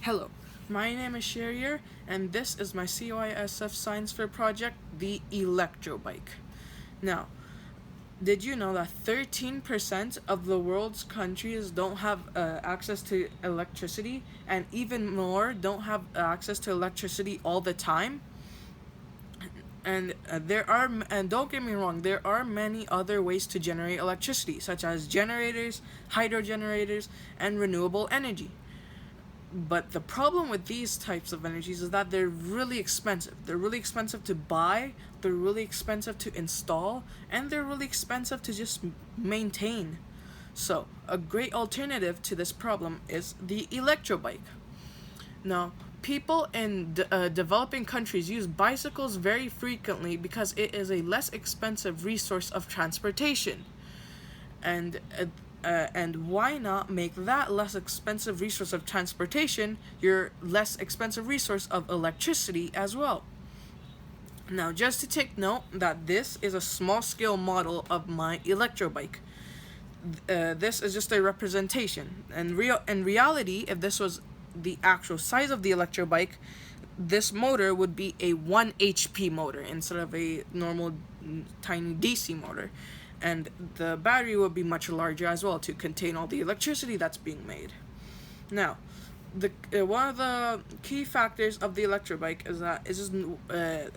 Hello, my name is Sherrier, and this is my COISF Science Fair project, the Electrobike. Now, did you know that 13% of the world's countries don't have access to electricity, and even more don't have access to electricity all the time? And don't get me wrong, there are many other ways to generate electricity, such as generators, hydro generators, and renewable energy. But the problem with these types of energies is that they're really expensive. They're really expensive to buy, they're really expensive to install, and they're really expensive to just maintain. So, a great alternative to this problem is the Electrobike. Now, people in developing countries use bicycles very frequently because it is a less expensive resource of transportation. And why not make that less expensive resource of transportation your less expensive resource of electricity as well? Now, just to take note that this is a small-scale model of my Electrobike. This is just a representation. And in reality, if this was the actual size of the Electrobike, this motor would be a 1 HP motor instead of a normal tiny DC motor. And the battery will be much larger as well to contain all the electricity that's being made. Now, one of the key factors of the Electrobike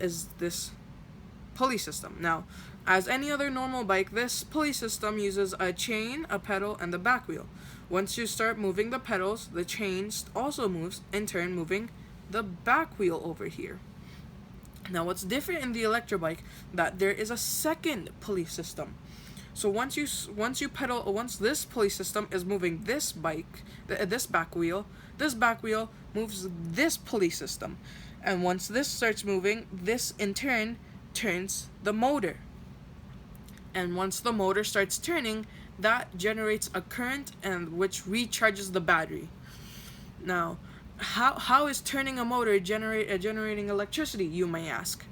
is this pulley system. Now, as any other normal bike, this pulley system uses a chain, a pedal, and the back wheel. Once you start moving the pedals, the chain also moves, in turn moving the back wheel over here. Now, what's different in the Electrobike that there is a second pulley system. So once this pulley system is moving this back wheel moves this pulley system, and once this starts moving, this in turn turns the motor. And once the motor starts turning, that generates a current and which recharges the battery. Now, how is turning a motor generating electricity, you may ask?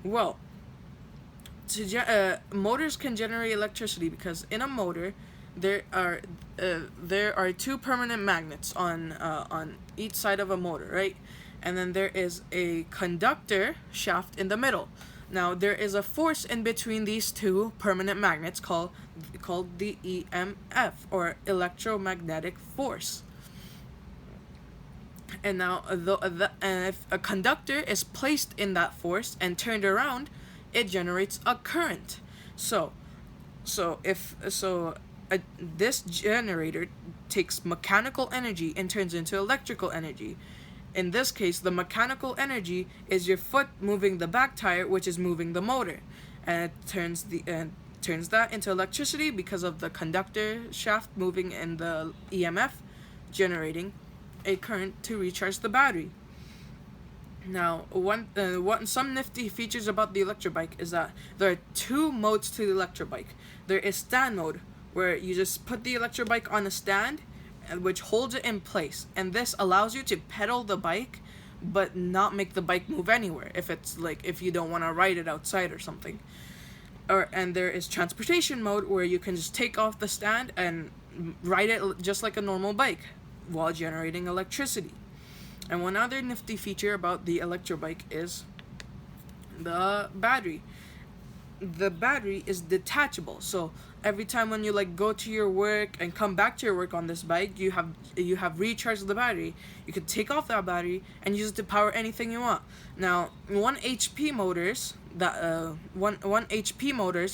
Well, motors can generate electricity because in a motor there are two permanent magnets on each side of a motor, right? And then there is a conductor shaft in the middle. Now, there is a force in between these two permanent magnets called the EMF, or electromagnetic force. And now, if a conductor is placed in that force and turned around, it generates a current. This generator takes mechanical energy and turns into electrical energy. In this case, the mechanical energy is your foot moving the back tire, which is moving the motor, and it turns that into electricity because of the conductor shaft moving and the EMF generating a current to recharge the battery. Now, some nifty features about the Electrobike is that there are two modes to the Electrobike. There is stand mode, where you just put the Electrobike on a stand, which holds it in place, and this allows you to pedal the bike but not make the bike move anywhere if you don't want to ride it outside or something. And there is transportation mode, where you can just take off the stand and ride it just like a normal bike while generating electricity. And one other nifty feature about the Electrobike is the battery. The battery is detachable, so every time when you go to your work and come back to your work on this bike, you have recharged the battery. You could take off that battery and use it to power anything you want. Now, 1 HP motors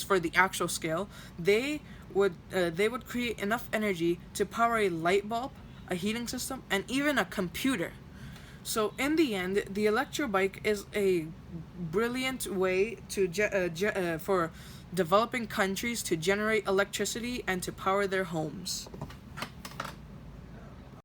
for the actual scale, they would create enough energy to power a light bulb, a heating system, and even a computer. So in the end, the Electrobike is a brilliant way for developing countries to generate electricity and to power their homes.